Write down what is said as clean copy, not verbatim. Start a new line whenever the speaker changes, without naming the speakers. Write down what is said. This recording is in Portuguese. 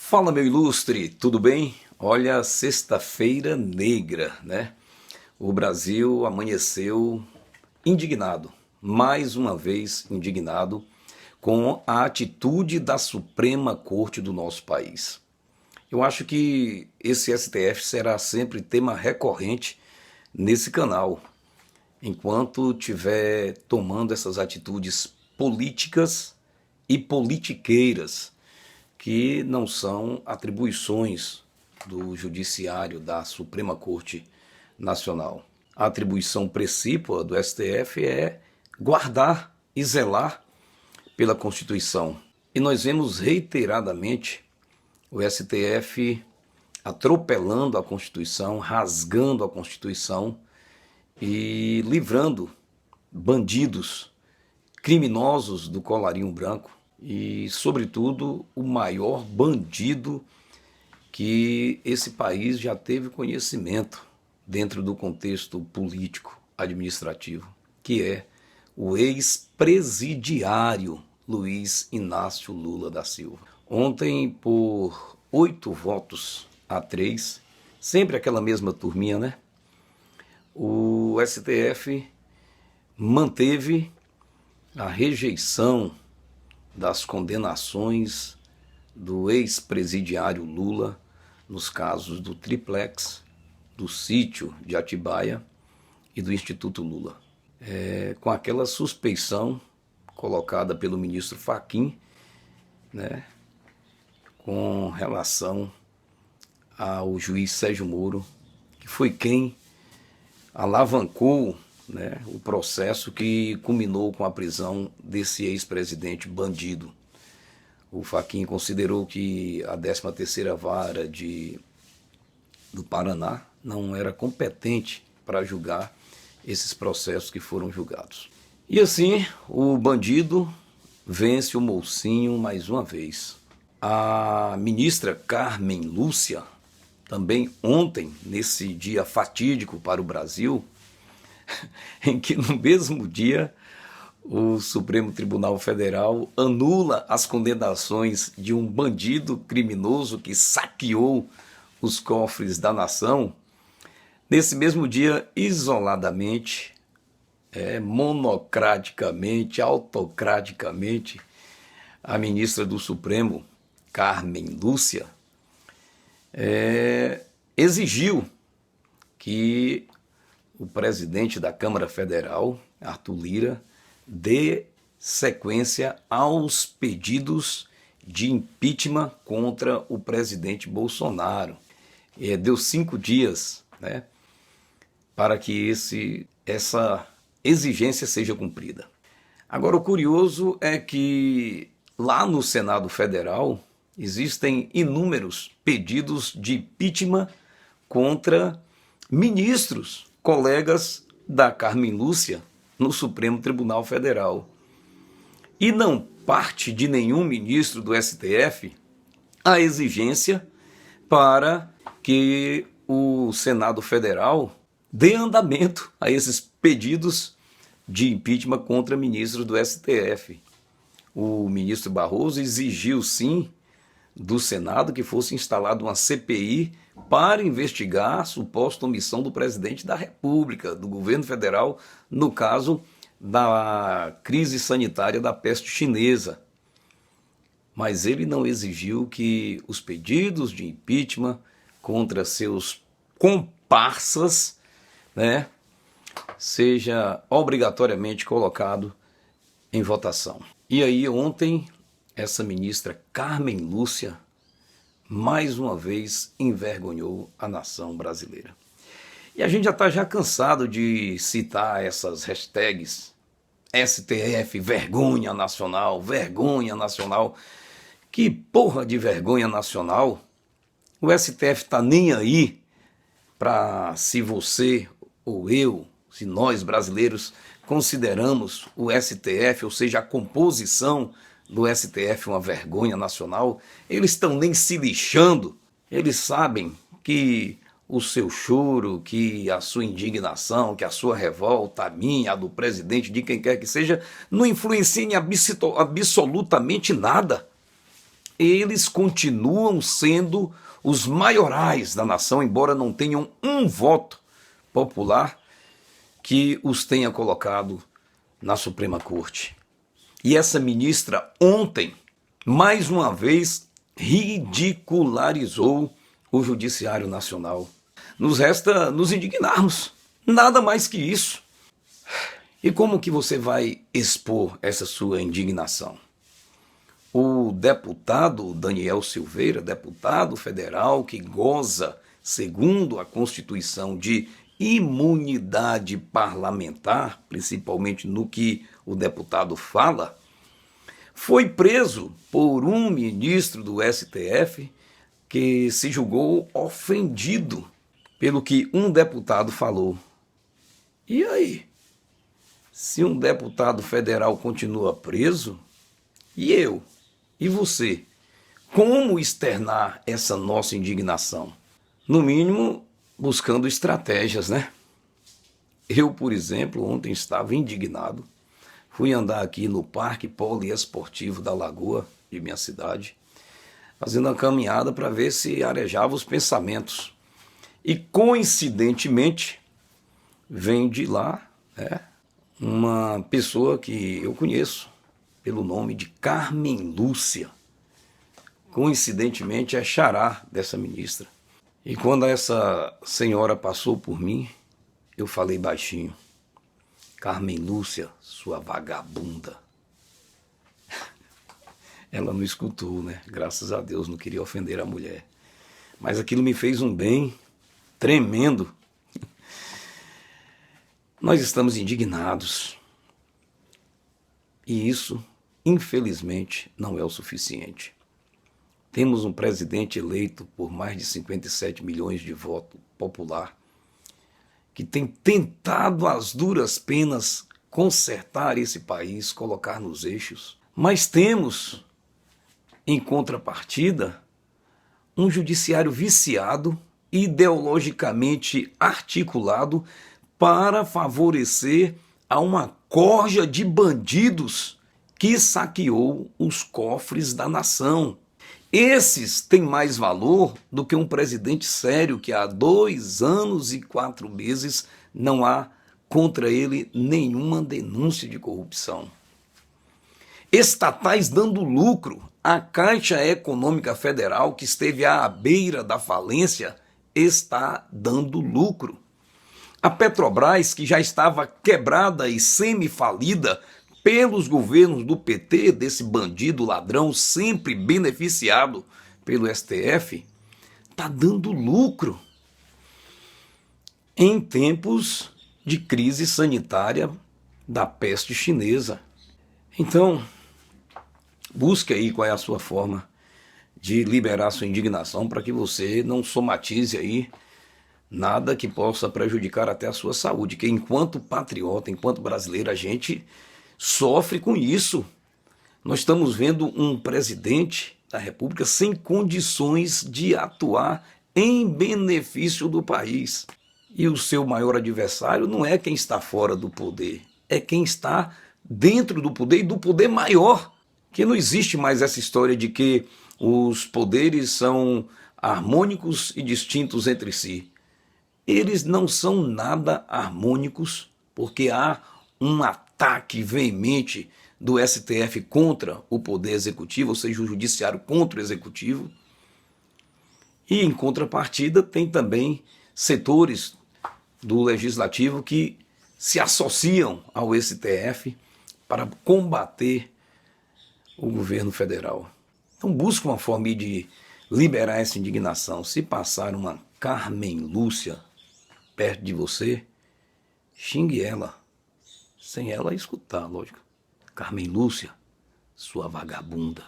Fala, meu ilustre, tudo bem? Olha, sexta-feira negra, né? O Brasil amanheceu indignado, mais uma vez indignado, com a atitude da Suprema Corte do nosso país. Eu acho que esse STF será sempre tema recorrente nesse canal, enquanto tiver tomando essas atitudes políticas e politiqueiras que não são atribuições do Judiciário da Suprema Corte Nacional. A atribuição precípua do STF é guardar e zelar pela Constituição. E nós vemos reiteradamente o STF atropelando a Constituição, rasgando a Constituição e livrando bandidos, criminosos do colarinho branco e, sobretudo, o maior bandido que esse país já teve conhecimento dentro do contexto político, administrativo, que é o ex-presidiário Luiz Inácio Lula da Silva. Ontem, por 8 votos a 3, sempre aquela mesma turminha, né? O STF manteve a rejeição das condenações do ex-presidiário Lula nos casos do Triplex, do sítio de Atibaia e do Instituto Lula. Com aquela suspeição colocada pelo ministro Fachin, né, com relação ao juiz Sérgio Moro, que foi quem alavancou, né, o processo que culminou com a prisão desse ex-presidente bandido. O Fachin considerou que a 13ª Vara do Paraná não era competente para julgar esses processos que foram julgados. E assim, o bandido vence o mocinho mais uma vez. A ministra Carmen Lúcia, também ontem, nesse dia fatídico para o Brasil, em que no mesmo dia o Supremo Tribunal Federal anula as condenações de um bandido criminoso que saqueou os cofres da nação. Nesse mesmo dia, isoladamente, monocraticamente, autocraticamente, a ministra do Supremo, Carmen Lúcia, exigiu que o presidente da Câmara Federal, Arthur Lira, dê sequência aos pedidos de impeachment contra o presidente Bolsonaro. Deu 5 dias, né, para que essa exigência seja cumprida. Agora, o curioso é que lá no Senado Federal existem inúmeros pedidos de impeachment contra ministros, colegas da Carmen Lúcia no Supremo Tribunal Federal. E não parte de nenhum ministro do STF a exigência para que o Senado Federal dê andamento a esses pedidos de impeachment contra ministros do STF. O ministro Barroso exigiu, sim, do Senado que fosse instalada uma CPI para investigar a suposta omissão do presidente da República, do governo federal, no caso da crise sanitária da peste chinesa. Mas ele não exigiu que os pedidos de impeachment contra seus comparsas, né, seja obrigatoriamente colocado em votação. E aí ontem essa ministra Carmen Lúcia mais uma vez envergonhou a nação brasileira. E a gente já está cansado de citar essas hashtags STF, vergonha nacional, vergonha nacional. Que porra de vergonha nacional? O STF está nem aí para se você ou eu, se nós brasileiros consideramos o STF, ou seja, a composição do STF uma vergonha nacional. Eles estão nem se lixando. Eles sabem que o seu choro, que a sua indignação, que a sua revolta, a minha, a do presidente, de quem quer que seja, não influencia em absolutamente nada eles continuam sendo os maiorais da nação, embora não tenham um voto popular que os tenha colocado na Suprema Corte. E essa ministra ontem, mais uma vez, ridicularizou o Judiciário Nacional. Nos resta nos indignarmos, nada mais que isso. E como que você vai expor essa sua indignação? O deputado Daniel Silveira, deputado federal que goza, segundo a Constituição, de imunidade parlamentar, principalmente no que o deputado fala, foi preso por um ministro do STF que se julgou ofendido pelo que um deputado falou. E aí? Se um deputado federal continua preso, e eu? E você? Como externar essa nossa indignação? No mínimo, buscando estratégias, né? Eu, por exemplo, ontem estava indignado. Fui andar aqui no Parque Poliesportivo da Lagoa, de minha cidade, fazendo uma caminhada para ver se arejava os pensamentos. E, coincidentemente, vem de lá, uma pessoa que eu conheço pelo nome de Carmen Lúcia. Coincidentemente é xará dessa ministra. E quando essa senhora passou por mim, eu falei baixinho: Carmen Lúcia, sua vagabunda. Ela não escutou, né? Graças a Deus, não queria ofender a mulher. Mas aquilo me fez um bem tremendo. Nós estamos indignados. E isso, infelizmente, não é o suficiente. Temos um presidente eleito por mais de 57 milhões de voto popular, que tem tentado às duras penas consertar esse país, colocar nos eixos. Mas temos, em contrapartida, um judiciário viciado, ideologicamente articulado, para favorecer a uma corja de bandidos que saqueou os cofres da nação. Esses têm mais valor do que um presidente sério que há 2 anos e 4 meses não há contra ele nenhuma denúncia de corrupção. Estatais dando lucro. A Caixa Econômica Federal, que esteve à beira da falência, está dando lucro. A Petrobras, que já estava quebrada e semi-falida pelos governos do PT, desse bandido ladrão sempre beneficiado pelo STF, está dando lucro em tempos de crise sanitária da peste chinesa. Então, busque aí qual é a sua forma de liberar sua indignação para que você não somatize aí nada que possa prejudicar até a sua saúde, que enquanto patriota, enquanto brasileiro, a gente sofre com isso. Nós estamos vendo um presidente da República sem condições de atuar em benefício do país. E o seu maior adversário não é quem está fora do poder, é quem está dentro do poder e do poder maior, que não existe mais essa história de que os poderes são harmônicos e distintos entre si. Eles não são nada harmônicos, porque há um ataque veemente do STF contra o poder executivo, ou seja, o judiciário contra o executivo. E, em contrapartida, tem também setores do legislativo que se associam ao STF para combater o governo federal. Então, busca uma forma de liberar essa indignação. Se passar uma Carmen Lúcia perto de você, xingue ela, sem ela escutar, lógico. Carmen Lúcia, sua vagabunda.